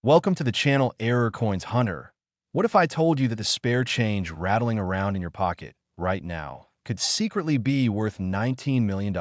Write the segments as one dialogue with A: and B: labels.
A: Welcome to the channel Error Coins Hunter. What if I told you that the spare change rattling around in your pocket right now could secretly be worth $19 million?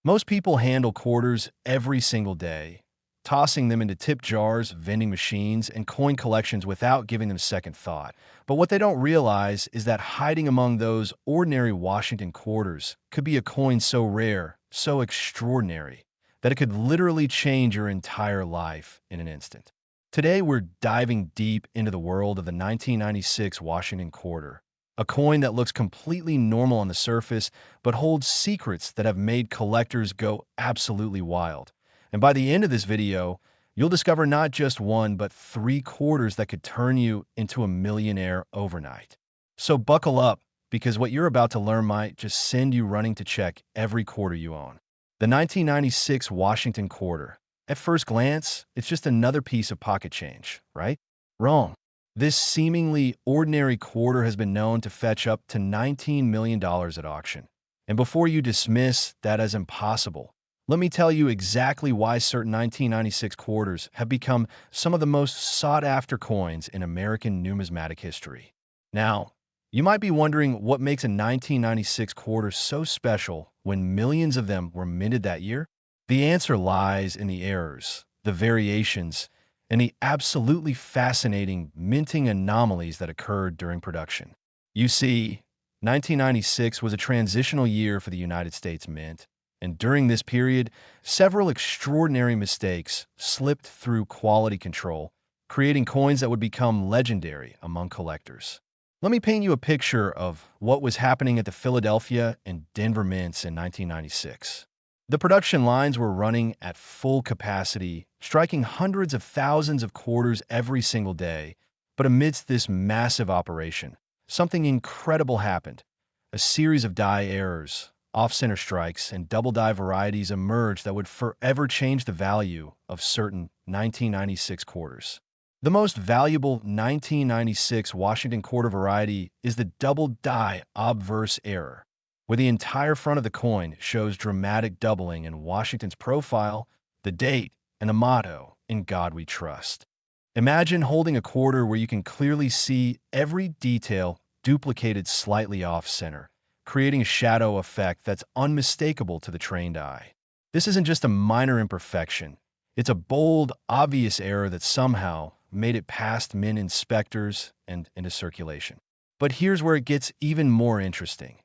A: Most people handle quarters every single day, tossing them into tip jars, vending machines, and coin collections without giving them second thought. But what they don't realize is that hiding among those ordinary Washington quarters could be a coin so rare, so extraordinary, that it could literally change your entire life in an instant. Today, we're diving deep into the world of the 1996 Washington Quarter, a coin that looks completely normal on the surface, but holds secrets that have made collectors go absolutely wild. And by the end of this video, you'll discover not just one, but three quarters that could turn you into a millionaire overnight. So buckle up, because what you're about to learn might just send you running to check every quarter you own. The 1996 Washington Quarter. At first glance, it's just another piece of pocket change, right? Wrong. This seemingly ordinary quarter has been known to fetch up to $19 million at auction. And before you dismiss that as impossible, let me tell you exactly why certain 1996 quarters have become some of the most sought-after coins in American numismatic history. Now, you might be wondering what makes a 1996 quarter so special when millions of them were minted that year? The answer lies in the errors, the variations, and the absolutely fascinating minting anomalies that occurred during production. You see, 1996 was a transitional year for the United States Mint, and during this period, several extraordinary mistakes slipped through quality control, creating coins that would become legendary among collectors. Let me paint you a picture of what was happening at the Philadelphia and Denver mints in 1996. The production lines were running at full capacity, striking hundreds of thousands of quarters every single day. But amidst this massive operation, something incredible happened. A series of die errors, off-center strikes, and double-die varieties emerged that would forever change the value of certain 1996 quarters. The most valuable 1996 Washington quarter variety is the double-die obverse error, where the entire front of the coin shows dramatic doubling in Washington's profile, the date, and a motto, "In God We Trust." Imagine holding a quarter where you can clearly see every detail duplicated slightly off-center, creating a shadow effect that's unmistakable to the trained eye. This isn't just a minor imperfection. It's a bold, obvious error that somehow made it past mint inspectors and into circulation. But here's where it gets even more interesting.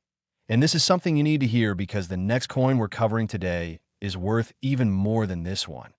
A: And this is something you need to hear because the next coin we're covering today is worth even more than this one.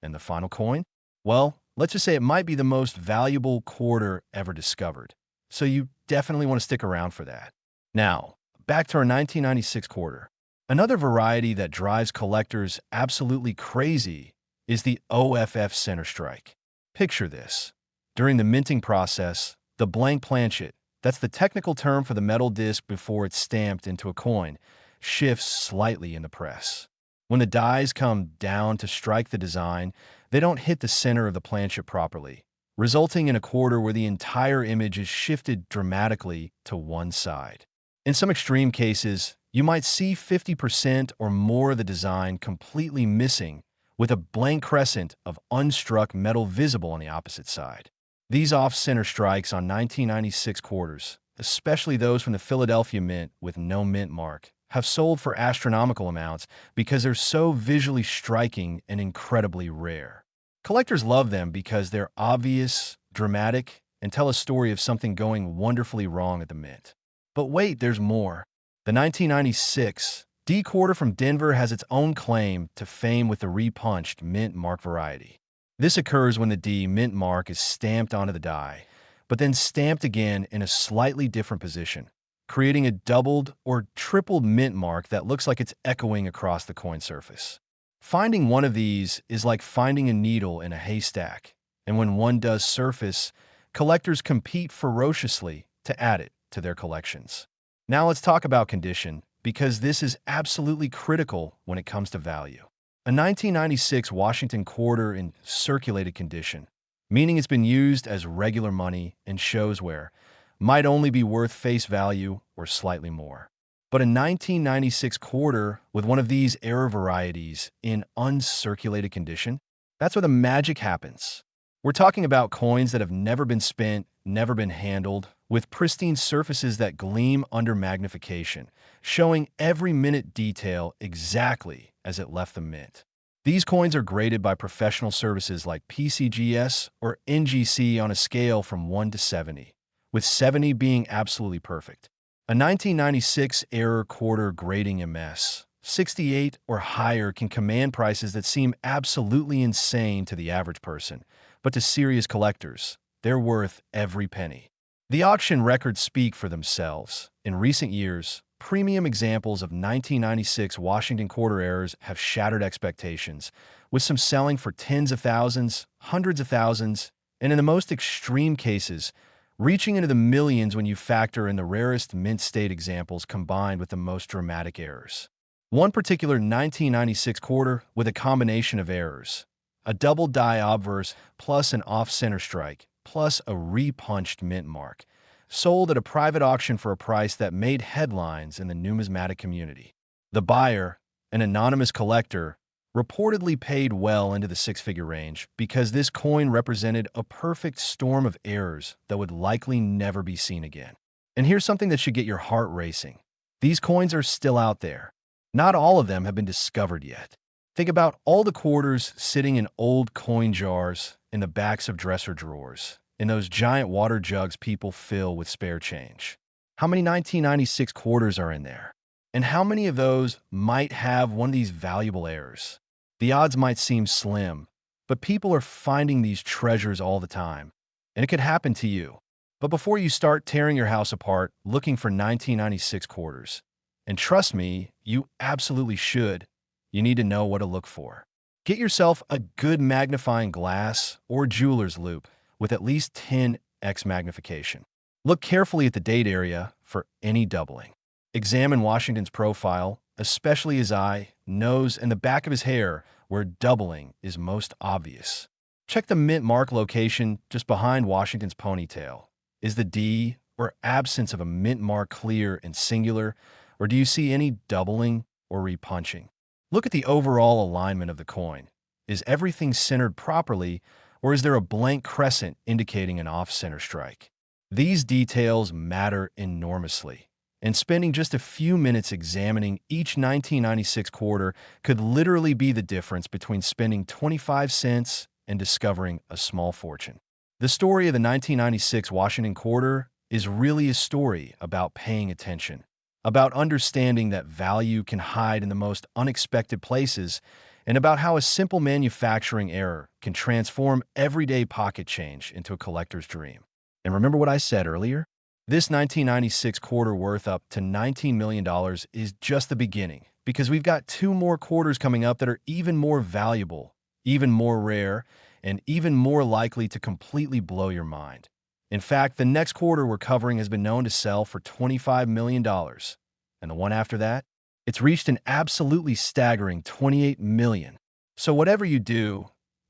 A: And the final coin? Well, let's just say it might be the most valuable quarter ever discovered. So you definitely want to stick around for that. Now, back to our 1996 quarter. Another variety that drives collectors absolutely crazy is the OFF center strike. Picture this. During the minting process, the blank planchet, that's the technical term for the metal disc before it's stamped into a coin, shifts slightly in the press. When the dies come down to strike the design, they don't hit the center of the planchet properly, resulting in a quarter where the entire image is shifted dramatically to one side. In some extreme cases, you might see 50% or more of the design completely missing, with a blank crescent of unstruck metal visible on the opposite side. These off-center strikes on 1996 quarters, especially those from the Philadelphia Mint with no mint mark, have sold for astronomical amounts because they're so visually striking and incredibly rare. Collectors love them because they're obvious, dramatic, and tell a story of something going wonderfully wrong at the mint. But wait, there's more. The 1996 D quarter from Denver has its own claim to fame with the repunched mint mark variety. This occurs when the D mint mark is stamped onto the die, but then stamped again in a slightly different position, creating a doubled or tripled mint mark that looks like it's echoing across the coin surface. Finding one of these is like finding a needle in a haystack, and when one does surface, collectors compete ferociously to add it to their collections. Now let's talk about condition, because this is absolutely critical when it comes to value. A 1996 Washington quarter in circulated condition, meaning it's been used as regular money and shows where, might only be worth face value or slightly more. But a 1996 quarter with one of these error varieties in uncirculated condition, that's where the magic happens. We're talking about coins that have never been spent, never been handled, with pristine surfaces that gleam under magnification, showing every minute detail exactly as it left the mint. These coins are graded by professional services like PCGS or NGC on a scale from 1 to 70, with 70 being absolutely perfect. A 1996 error quarter grading MS, 68 or higher can command prices that seem absolutely insane to the average person, but to serious collectors, they're worth every penny. The auction records speak for themselves. In recent years, premium examples of 1996 Washington quarter errors have shattered expectations, with some selling for tens of thousands, hundreds of thousands, and in the most extreme cases, reaching into the millions when you factor in the rarest mint state examples combined with the most dramatic errors. One particular 1996 quarter with a combination of errors, a double die obverse plus an off-center strike, plus a repunched mint mark, sold at a private auction for a price that made headlines in the numismatic community. The buyer, an anonymous collector, reportedly paid well into the six-figure range because this coin represented a perfect storm of errors that would likely never be seen again. And here's something that should get your heart racing. These coins are still out there. Not all of them have been discovered yet. Think about all the quarters sitting in old coin jars in the backs of dresser drawers, in those giant water jugs people fill with spare change. How many 1996 quarters are in there? And how many of those might have one of these valuable errors? The odds might seem slim, but people are finding these treasures all the time, and it could happen to you. But before you start tearing your house apart looking for 1996 quarters, and trust me, you absolutely should, you need to know what to look for. Get yourself a good magnifying glass or jeweler's loupe with at least 10x magnification. Look carefully at the date area for any doubling. Examine Washington's profile, especially his eye, nose, and the back of his hair, where doubling is most obvious. Check the mint mark location just behind Washington's ponytail. Is the D or absence of a mint mark clear and singular, or do you see any doubling or repunching? Look at the overall alignment of the coin. Is everything centered properly, or is there a blank crescent indicating an off-center strike? These details matter enormously, and spending just a few minutes examining each 1996 quarter could literally be the difference between spending 25 cents and discovering a small fortune. The story of the 1996 Washington quarter is really a story about paying attention, about understanding that value can hide in the most unexpected places, and about how a simple manufacturing error can transform everyday pocket change into a collector's dream. And remember what I said earlier? This 1996 quarter worth up to $19 million is just the beginning, because we've got two more quarters coming up that are even more valuable, even more rare, and even more likely to completely blow your mind. In fact, the next quarter we're covering has been known to sell for $25 million. And the one after that? It's reached an absolutely staggering $28 million. So whatever you do,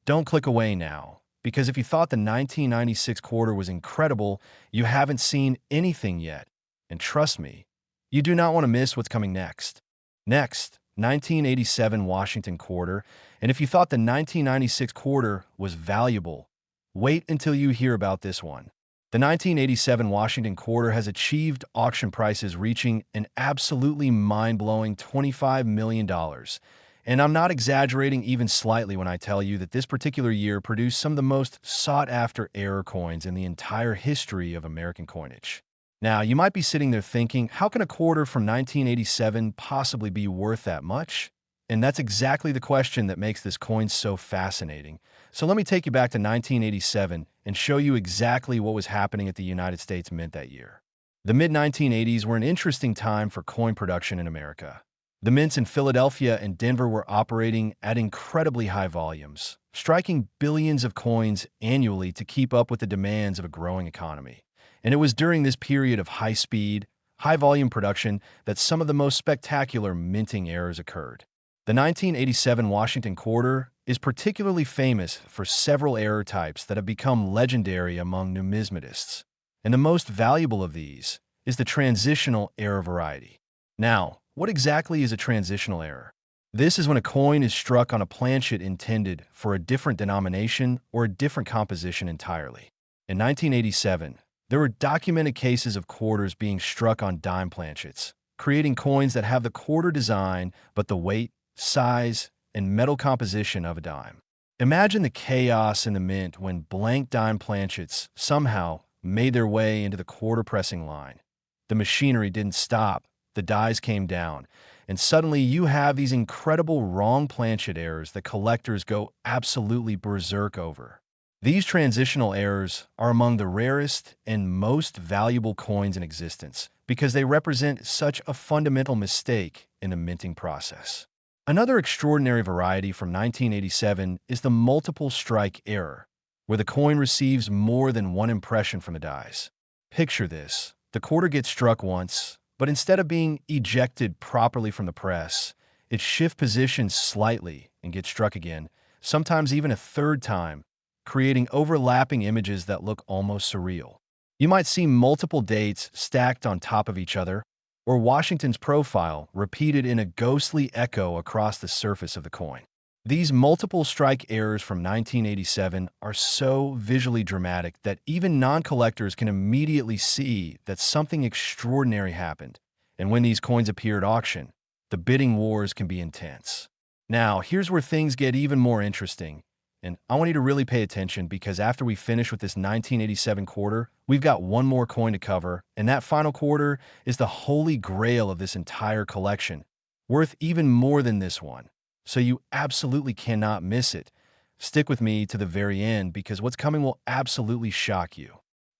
A: don't click away now, because if you thought the 1996 quarter was incredible, you haven't seen anything yet. And trust me, you do not want to miss what's coming next. Next, 1987 Washington quarter, and if you thought the 1996 quarter was valuable, wait until you hear about this one. The 1987 Washington quarter has achieved auction prices reaching an absolutely mind-blowing $25 million. And I'm not exaggerating even slightly when I tell you that this particular year produced some of the most sought-after error coins in the entire history of American coinage. Now, you might be sitting there thinking, how can a quarter from 1987 possibly be worth that much? And that's exactly the question that makes this coin so fascinating. So let me take you back to 1987 and show you exactly what was happening at the United States Mint that year. The mid-1980s were an interesting time for coin production in America. The mints in Philadelphia and Denver were operating at incredibly high volumes, striking billions of coins annually to keep up with the demands of a growing economy. And it was during this period of high-speed, high-volume production that some of the most spectacular minting errors occurred. The 1987 Washington quarter is particularly famous for several error types that have become legendary among numismatists, and the most valuable of these is the transitional error variety. Now, what exactly is a transitional error? This is when a coin is struck on a planchet intended for a different denomination or a different composition entirely. In 1987, there were documented cases of quarters being struck on dime planchets, creating coins that have the quarter design but the weight, size, and metal composition of a dime. Imagine the chaos in the mint when blank dime planchets somehow made their way into the quarter pressing line. The machinery didn't stop, the dies came down, and suddenly you have these incredible wrong planchet errors that collectors go absolutely berserk over. These transitional errors are among the rarest and most valuable coins in existence because they represent such a fundamental mistake in the minting process. Another extraordinary variety from 1987 is the multiple strike error, where the coin receives more than one impression from the dies. Picture this. The quarter gets struck once, but instead of being ejected properly from the press, it shifts position slightly and gets struck again, sometimes even a third time, creating overlapping images that look almost surreal. You might see multiple dates stacked on top of each other, or Washington's profile repeated in a ghostly echo across the surface of the coin. These multiple strike errors from 1987 are so visually dramatic that even non-collectors can immediately see that something extraordinary happened. And when these coins appear at auction, the bidding wars can be intense. Now, here's where things get even more interesting. And I want you to really pay attention because after we finish with this 1987 quarter, we've got one more coin to cover, and that final quarter is the holy grail of this entire collection, worth even more than this one. So you absolutely cannot miss it. Stick with me to the very end because what's coming will absolutely shock you.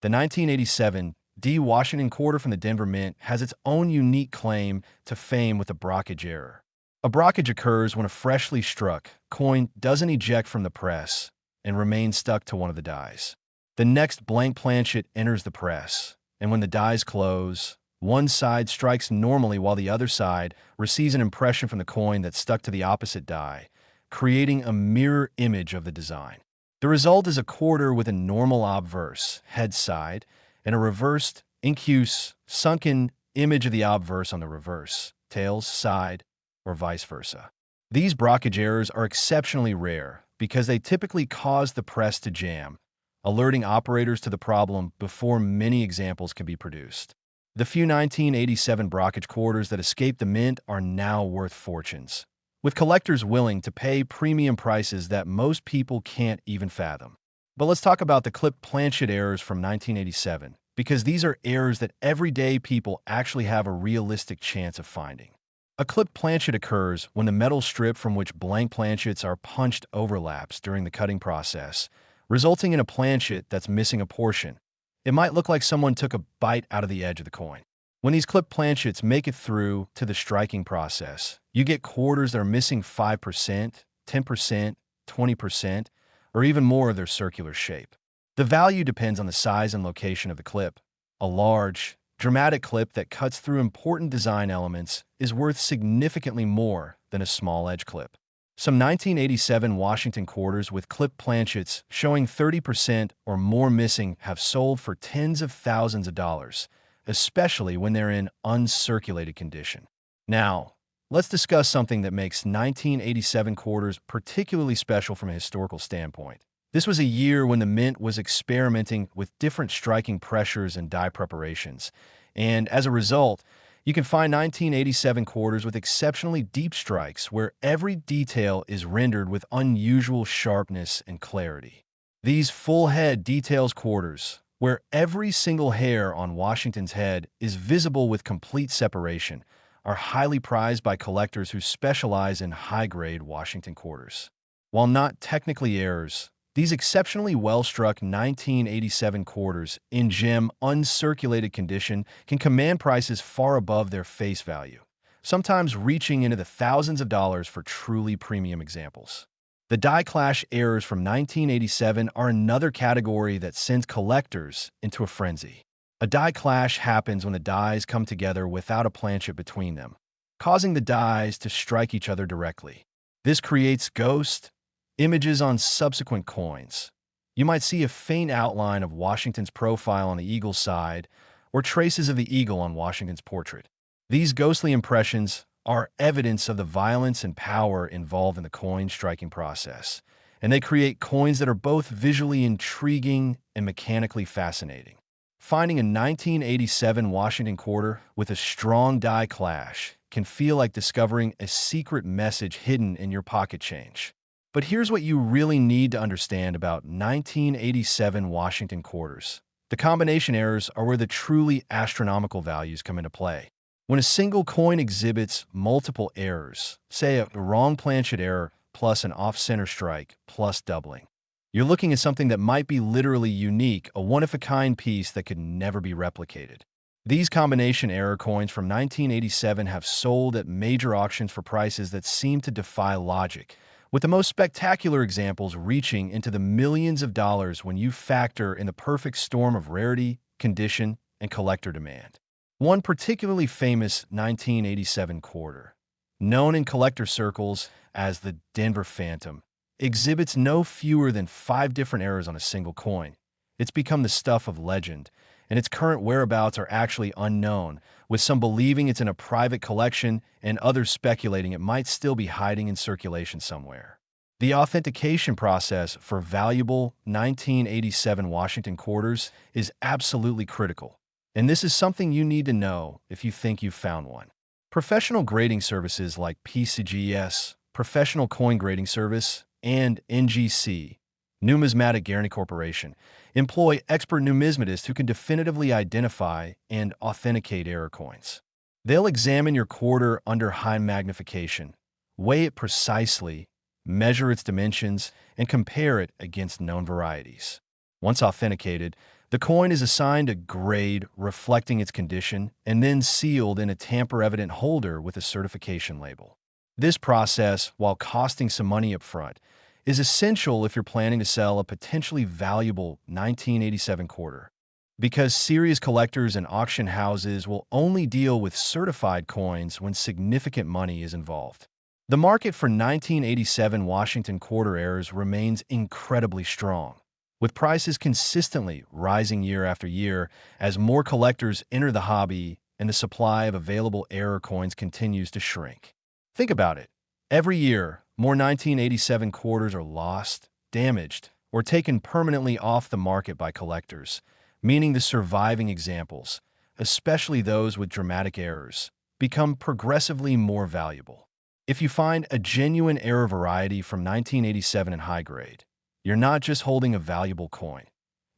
A: The 1987 D. Washington quarter from the Denver Mint has its own unique claim to fame with a brockage error. A brockage occurs when a freshly struck coin doesn't eject from the press and remains stuck to one of the dies. The next blank planchet enters the press, and when the dies close, one side strikes normally while the other side receives an impression from the coin that's stuck to the opposite die, creating a mirror image of the design. The result is a quarter with a normal obverse, head side, and a reversed, incuse, sunken image of the obverse on the reverse, tails, side, or vice versa. These brockage errors are exceptionally rare because they typically cause the press to jam, alerting operators to the problem before many examples can be produced. The few 1987 brockage quarters that escaped the mint are now worth fortunes, with collectors willing to pay premium prices that most people can't even fathom. But let's talk about the clipped planchet errors from 1987, because these are errors that everyday people actually have a realistic chance of finding. A clipped planchet occurs when the metal strip from which blank planchets are punched overlaps during the cutting process, resulting in a planchet that's missing a portion. It might look like someone took a bite out of the edge of the coin. When these clipped planchets make it through to the striking process, you get quarters that are missing 5%, 10%, 20%, or even more of their circular shape. The value depends on the size and location of the clip. A large, dramatic clip that cuts through important design elements is worth significantly more than a small edge clip. Some 1987 Washington quarters with clipped planchets showing 30% or more missing have sold for tens of thousands of dollars, especially when they're in uncirculated condition. Now, let's discuss something that makes 1987 quarters particularly special from a historical standpoint. This was a year when the mint was experimenting with different striking pressures and die preparations, and as a result, you can find 1987 quarters with exceptionally deep strikes where every detail is rendered with unusual sharpness and clarity. These full-head details quarters, where every single hair on Washington's head is visible with complete separation, are highly prized by collectors who specialize in high-grade Washington quarters. While not technically errors, these exceptionally well-struck 1987 quarters in gem uncirculated condition can command prices far above their face value, sometimes reaching into the thousands of dollars for truly premium examples. The die clash errors from 1987 are another category that sends collectors into a frenzy. A die clash happens when the dies come together without a planchet between them, causing the dies to strike each other directly. This creates ghost images on subsequent coins. You might see a faint outline of Washington's profile on the eagle's side or traces of the eagle on Washington's portrait. These ghostly impressions are evidence of the violence and power involved in the coin striking process, and they create coins that are both visually intriguing and mechanically fascinating. Finding a 1987 Washington quarter with a strong die clash can feel like discovering a secret message hidden in your pocket change. But here's what you really need to understand about 1987 Washington quarters. The combination errors are where the truly astronomical values come into play. When a single coin exhibits multiple errors, say a wrong planchet error plus an off-center strike plus doubling, you're looking at something that might be literally unique, a one-of-a-kind piece that could never be replicated. These combination error coins from 1987 have sold at major auctions for prices that seem to defy logic, with the most spectacular examples reaching into the millions of dollars when you factor in the perfect storm of rarity, condition, and collector demand. One particularly famous 1987 quarter, known in collector circles as the Denver Phantom, exhibits no fewer than 5 different errors on a single coin. It's become the stuff of legend, and its current whereabouts are actually unknown, with some believing it's in a private collection and others speculating it might still be hiding in circulation somewhere. The authentication process for valuable 1987 Washington quarters is absolutely critical, and this is something you need to know if you think you've found one. Professional grading services like PCGS, Professional Coin Grading Service, and NGC, Numismatic Guarantee Corporation, employ expert numismatists who can definitively identify and authenticate error coins. They'll examine your quarter under high magnification, weigh it precisely, measure its dimensions, and compare it against known varieties. Once authenticated, the coin is assigned a grade reflecting its condition and then sealed in a tamper-evident holder with a certification label. This process, while costing some money up front, is essential if you're planning to sell a potentially valuable 1987 quarter, because serious collectors and auction houses will only deal with certified coins when significant money is involved. The market for 1987 Washington quarter errors remains incredibly strong, with prices consistently rising year after year as more collectors enter the hobby and the supply of available error coins continues to shrink. Think about it. Every year, more 1987 quarters are lost, damaged, or taken permanently off the market by collectors, meaning the surviving examples, especially those with dramatic errors, become progressively more valuable. If you find a genuine error variety from 1987 in high grade, you're not just holding a valuable coin.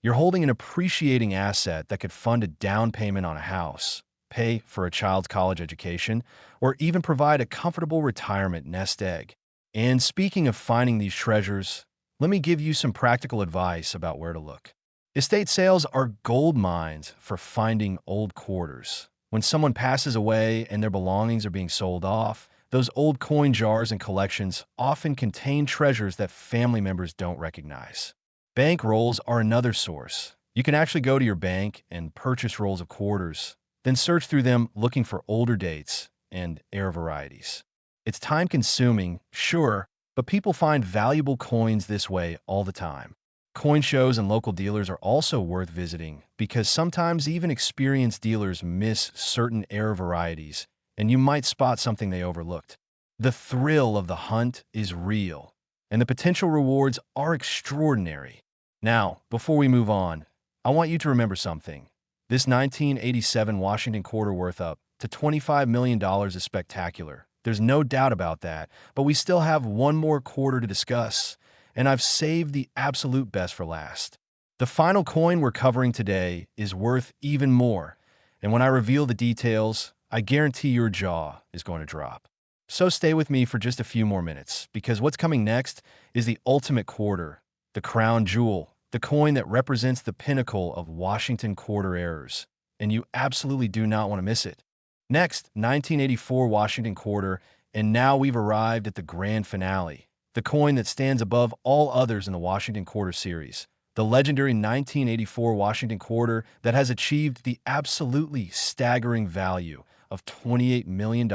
A: You're holding an appreciating asset that could fund a down payment on a house, pay for a child's college education, or even provide a comfortable retirement nest egg. And speaking of finding these treasures, let me give you some practical advice about where to look. Estate sales are gold mines for finding old quarters. When someone passes away and their belongings are being sold off, those old coin jars and collections often contain treasures that family members don't recognize. Bank rolls are another source. You can actually go to your bank and purchase rolls of quarters, then search through them looking for older dates and error varieties. It's time-consuming, sure, but people find valuable coins this way all the time. Coin shows and local dealers are also worth visiting because sometimes even experienced dealers miss certain error varieties, and you might spot something they overlooked. The thrill of the hunt is real, and the potential rewards are extraordinary. Now, before we move on, I want you to remember something. This 1987 Washington quarter worth up to $25 million is spectacular. There's no doubt about that, but we still have one more quarter to discuss, and I've saved the absolute best for last. The final coin we're covering today is worth even more, and when I reveal the details, I guarantee your jaw is going to drop. So stay with me for just a few more minutes, because what's coming next is the ultimate quarter, the crown jewel, the coin that represents the pinnacle of Washington quarter errors, and you absolutely do not want to miss it. Next, 1984 Washington quarter, and now we've arrived at the grand finale, the coin that stands above all others in the Washington quarter series, the legendary 1984 Washington quarter that has achieved the absolutely staggering value of $28 million.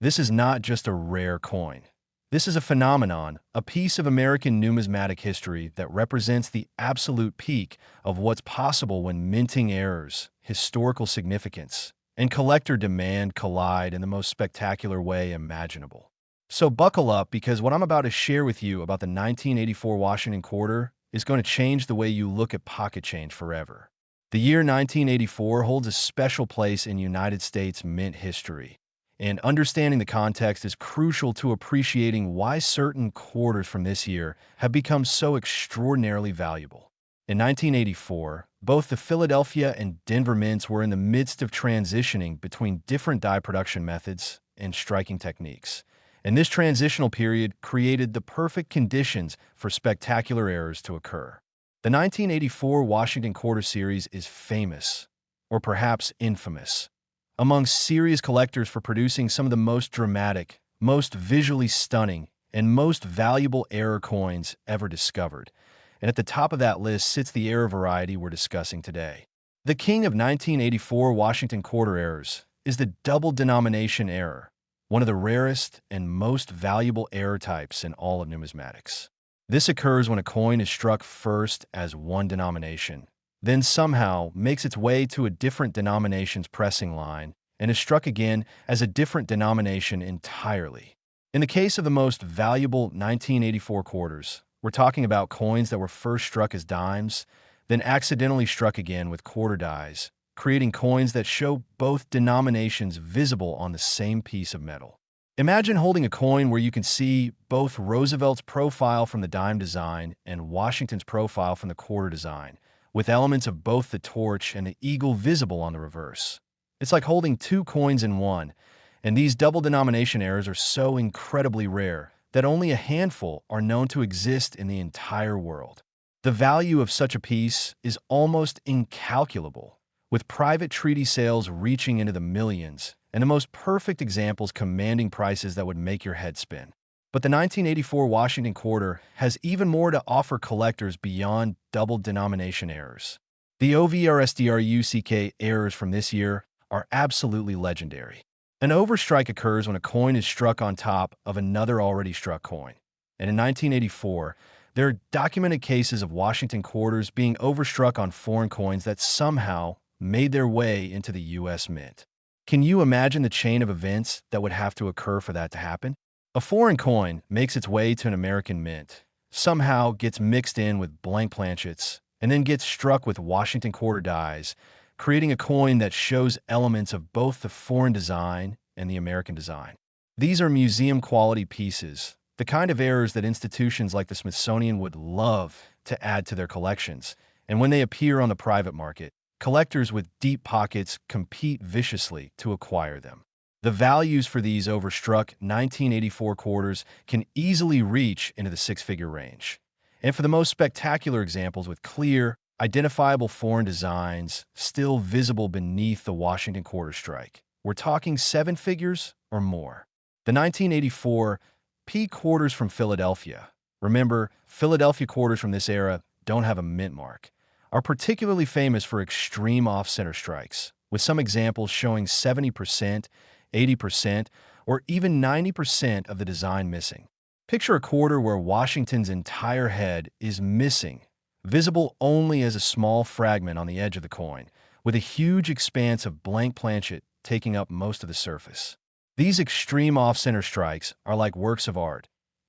A: This is not just a rare coin. This is a phenomenon, a piece of American numismatic history that represents the absolute peak of what's possible when minting errors, historical significance, and collector demand collide in the most spectacular way imaginable. So buckle up, because what I'm about to share with you about the 1984 Washington quarter is going to change the way you look at pocket change forever. The year 1984 holds a special place in United States mint history, and understanding the context is crucial to appreciating why certain quarters from this year have become so extraordinarily valuable. In 1984, both the Philadelphia and Denver mints were in the midst of transitioning between different die production methods and striking techniques. And this transitional period created the perfect conditions for spectacular errors to occur. The 1984 Washington Quarter Series is famous, or perhaps infamous, among serious collectors for producing some of the most dramatic, most visually stunning, and most valuable error coins ever discovered. And at the top of that list sits the error variety we're discussing today. The king of 1984 Washington Quarter errors is the double denomination error, one of the rarest and most valuable error types in all of numismatics. This occurs when a coin is struck first as one denomination, then somehow makes its way to a different denomination's pressing line, and is struck again as a different denomination entirely. In the case of the most valuable 1984 quarters, we're talking about coins that were first struck as dimes, then accidentally struck again with quarter dies, creating coins that show both denominations visible on the same piece of metal. Imagine holding a coin where you can see both Roosevelt's profile from the dime design and Washington's profile from the quarter design, with elements of both the torch and the eagle visible on the reverse. It's like holding two coins in one, and these double denomination errors are so incredibly rare that only a handful are known to exist in the entire world. The value of such a piece is almost incalculable, with private treaty sales reaching into the millions, and the most perfect examples commanding prices that would make your head spin. But the 1984 Washington Quarter has even more to offer collectors beyond double denomination errors. The overstrike errors from this year are absolutely legendary. An overstrike occurs when a coin is struck on top of another already struck coin. And in 1984, there are documented cases of Washington quarters being overstruck on foreign coins that somehow made their way into the U.S. Mint. Can you imagine the chain of events that would have to occur for that to happen? A foreign coin makes its way to an American mint, somehow gets mixed in with blank planchets, and then gets struck with Washington quarter dies, creating a coin that shows elements of both the foreign design and the American design. These are museum-quality pieces, the kind of errors that institutions like the Smithsonian would love to add to their collections, and when they appear on the private market, collectors with deep pockets compete viciously to acquire them. The values for these overstruck 1984 quarters can easily reach into the six-figure range. And for the most spectacular examples with clear, identifiable foreign designs still visible beneath the Washington quarter strike, we're talking seven figures or more. The 1984 P quarters from Philadelphia, remember, Philadelphia quarters from this era don't have a mint mark, are particularly famous for extreme off-center strikes, with some examples showing 70%, 80%, or even 90% of the design missing. Picture a quarter where Washington's entire head is missing, visible only as a small fragment on the edge of the coin, with a huge expanse of blank planchet taking up most of the surface. These extreme off-center strikes are like works of art,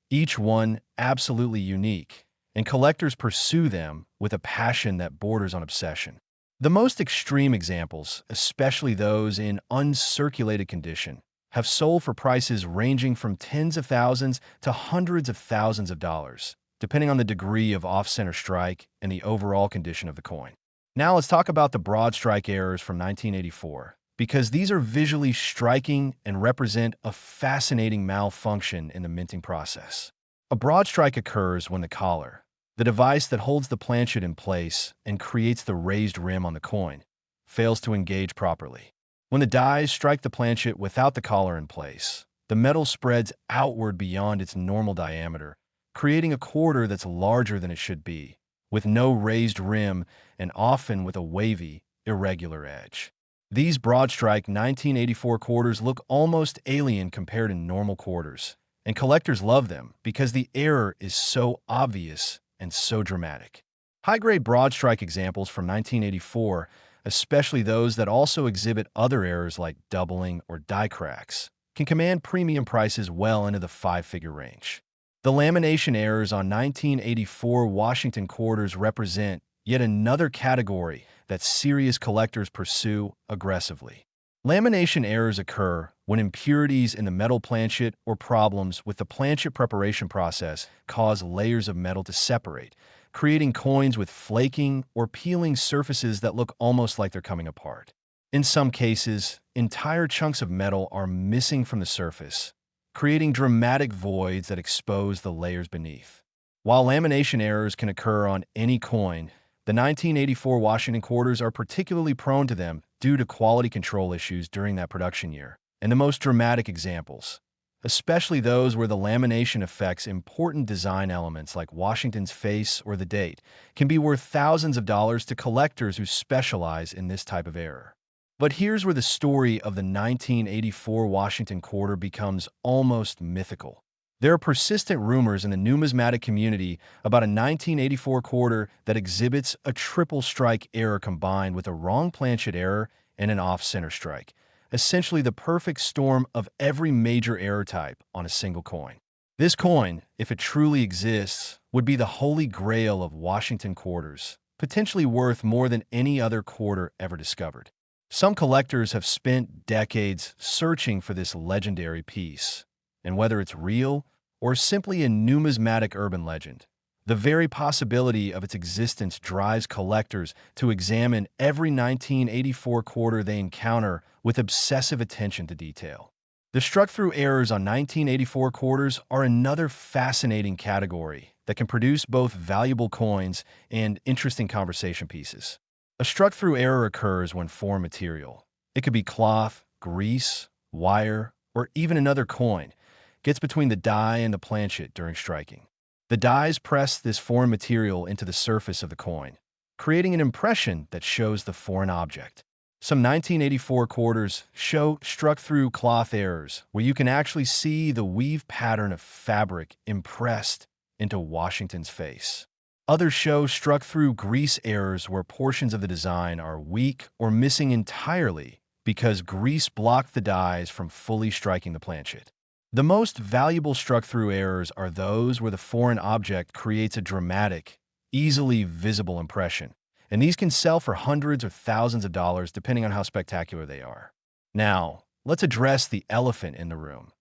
A: each one absolutely unique, and collectors pursue them with a passion that borders on obsession. The most extreme examples, especially those in uncirculated condition, have sold for prices ranging from tens of thousands to hundreds of thousands of dollars, depending on the degree of off-center strike and the overall condition of the coin. Now let's talk about the broad strike errors from 1984, because these are visually striking and represent a fascinating malfunction in the minting process. A broad strike occurs when the collar, the device that holds the planchet in place and creates the raised rim on the coin, fails to engage properly. When the dies strike the planchet without the collar in place, the metal spreads outward beyond its normal diameter, creating a quarter that's larger than it should be, with no raised rim and often with a wavy, irregular edge. These broad strike 1984 quarters look almost alien compared to normal quarters, and collectors love them because the error is so obvious and so dramatic. High-grade broad strike examples from 1984 especially those that also exhibit other errors like doubling or die cracks, can command premium prices well into the five-figure range. The lamination errors on 1984 Washington quarters represent yet another category that serious collectors pursue aggressively. Lamination errors occur when impurities in the metal planchet or problems with the planchet preparation process cause layers of metal to separate, creating coins with flaking or peeling surfaces that look almost like they're coming apart. In some cases, entire chunks of metal are missing from the surface, creating dramatic voids that expose the layers beneath. While lamination errors can occur on any coin, the 1984 Washington quarters are particularly prone to them due to quality control issues during that production year. And the most dramatic examples, especially those where the lamination affects important design elements like Washington's face or the date, can be worth thousands of dollars to collectors who specialize in this type of error. But here's where the story of the 1984 Washington quarter becomes almost mythical. There are persistent rumors in the numismatic community about a 1984 quarter that exhibits a triple strike error combined with a wrong planchet error and an off-center strike, essentially the perfect storm of every major error type on a single coin. This coin, if it truly exists, would be the holy grail of Washington quarters, potentially worth more than any other quarter ever discovered. Some collectors have spent decades searching for this legendary piece, and whether it's real or simply a numismatic urban legend, the very possibility of its existence drives collectors to examine every 1984 quarter they encounter with obsessive attention to detail. The struck-through errors on 1984 quarters are another fascinating category that can produce both valuable coins and interesting conversation pieces. A struck-through error occurs when foreign material, it could be cloth, grease, wire, or even another coin, gets between the die and the planchet during striking. The dies press this foreign material into the surface of the coin, creating an impression that shows the foreign object. Some 1984 quarters show struck-through cloth errors where you can actually see the weave pattern of fabric impressed into Washington's face. Others show struck-through grease errors where portions of the design are weak or missing entirely because grease blocked the dies from fully striking the planchet. The most valuable struck-through errors are those where the foreign object creates a dramatic, easily visible impression, and these can sell for hundreds or thousands of dollars depending on how spectacular they are. Now, let's address the elephant in the room.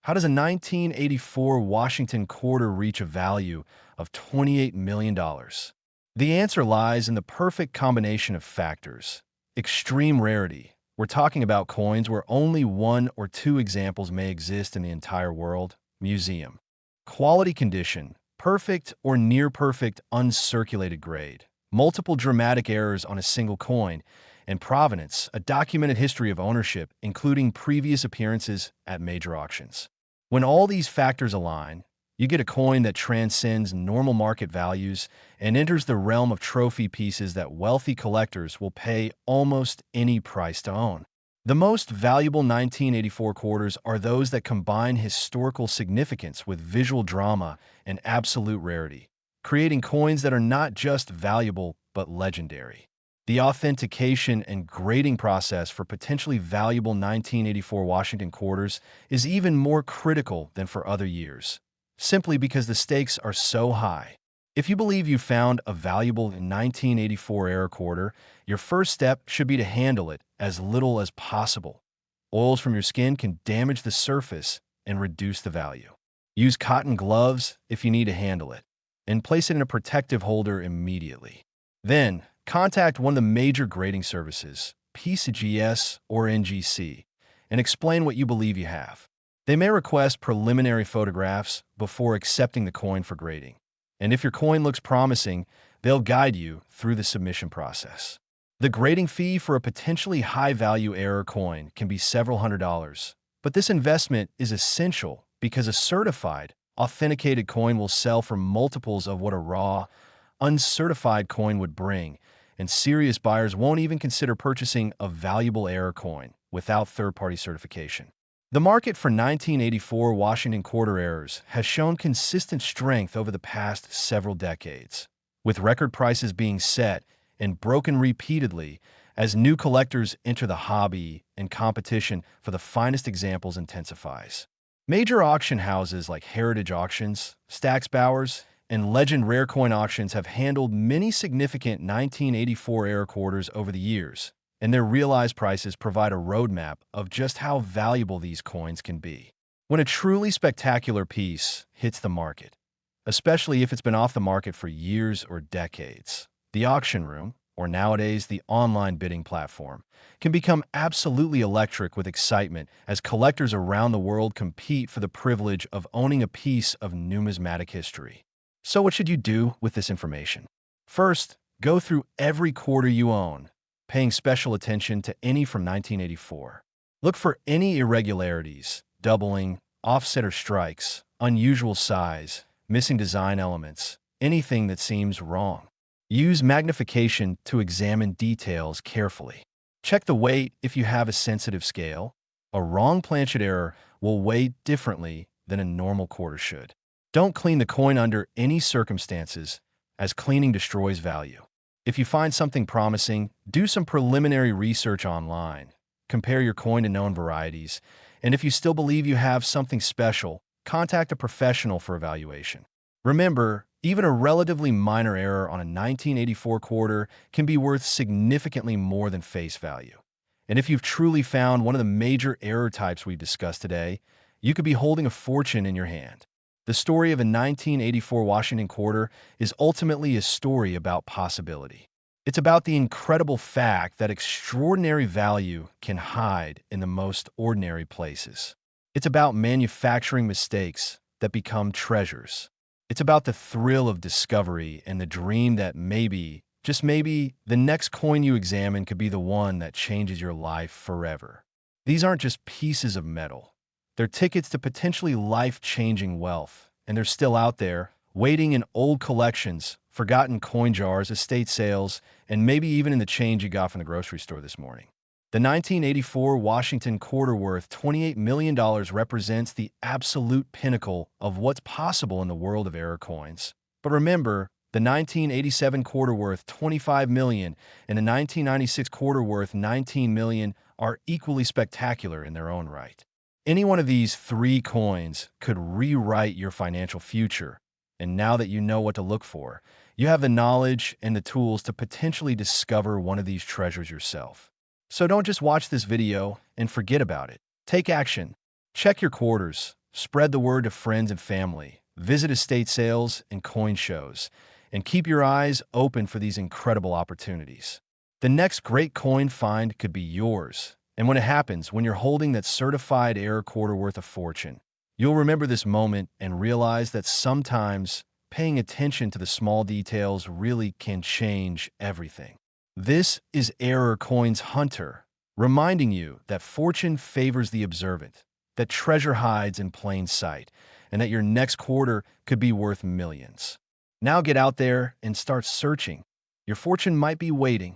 A: How does a 1984 Washington quarter reach a value of $28 million? The answer lies in the perfect combination of factors. Extreme rarity. We're talking about coins where only one or two examples may exist in the entire world. Museum. Quality condition. Perfect or near-perfect uncirculated grade. Multiple dramatic errors on a single coin. And provenance, a documented history of ownership, including previous appearances at major auctions. When all these factors align, you get a coin that transcends normal market values and enters the realm of trophy pieces that wealthy collectors will pay almost any price to own. The most valuable 1984 quarters are those that combine historical significance with visual drama and absolute rarity, creating coins that are not just valuable but legendary. The authentication and grading process for potentially valuable 1984 Washington quarters is even more critical than for other years, simply because the stakes are so high. If you believe you found a valuable 1984 era quarter, your first step should be to handle it as little as possible. Oils from your skin can damage the surface and reduce the value. Use cotton gloves if you need to handle it, and place it in a protective holder immediately. Then, contact one of the major grading services, PCGS or NGC, and explain what you believe you have. They may request preliminary photographs before accepting the coin for grading. And if your coin looks promising, they'll guide you through the submission process. The grading fee for a potentially high-value error coin can be several $100s, but this investment is essential because a certified, authenticated coin will sell for multiples of what a raw, uncertified coin would bring, and serious buyers won't even consider purchasing a valuable error coin without third-party certification. The market for 1984 Washington quarter errors has shown consistent strength over the past several decades, with record prices being set and broken repeatedly As new collectors enter the hobby and competition for the finest examples intensifies. Major auction houses like Heritage Auctions, Stax Bowers, and Legend Rare Coin Auctions have handled many significant 1984-era quarters over the years, and their realized prices provide a roadmap of just how valuable these coins can be. When a truly spectacular piece hits the market, especially if it's been off the market for years or decades, the auction room, or nowadays the online bidding platform, can become absolutely electric with excitement as collectors around the world compete for the privilege of owning a piece of numismatic history. So what should you do with this information? First, go through every quarter you own, paying special attention to any from 1984. Look for any irregularities, doubling, offset or strikes, unusual size, missing design elements, anything that seems wrong. Use magnification to examine details carefully. Check the weight if you have a sensitive scale. A wrong planchet error will weigh differently than a normal quarter should. Don't clean the coin under any circumstances, as cleaning destroys value. If you find something promising, do some preliminary research online. Compare your coin to known varieties, and if you still believe you have something special, contact a professional for evaluation. Remember, even a relatively minor error on a 1984 quarter can be worth significantly more than face value. And if you've truly found one of the major error types we've discussed today, you could be holding a fortune in your hand. The story of a 1984 Washington quarter is ultimately a story about possibility. It's about the incredible fact that extraordinary value can hide in the most ordinary places. It's about manufacturing mistakes that become treasures. It's about the thrill of discovery and the dream that maybe, just maybe, the next coin you examine could be the one that changes your life forever. These aren't just pieces of metal. They're tickets to potentially life-changing wealth, and they're still out there, waiting in old collections, forgotten coin jars, estate sales, and maybe even in the change you got from the grocery store this morning. The 1984 Washington quarter worth $28 million represents the absolute pinnacle of what's possible in the world of error coins. But remember, the 1987 quarter worth $25 million and the 1996 quarter worth $19 million are equally spectacular in their own right. Any one of these three coins could rewrite your financial future, and now that you know what to look for, you have the knowledge and the tools to potentially discover one of these treasures yourself. So don't just watch this video and forget about it. Take action. Check your quarters, spread the word to friends and family, visit estate sales and coin shows, and keep your eyes open for these incredible opportunities. The next great coin find could be yours, and when it happens, when you're holding that certified error quarter worth a fortune, you'll remember this moment and realize that sometimes paying attention to the small details really can change everything. This is Error Coins Hunter, reminding you that fortune favors the observant, that treasure hides in plain sight, and that your next quarter could be worth millions. Now get out there and start searching. Your fortune might be waiting.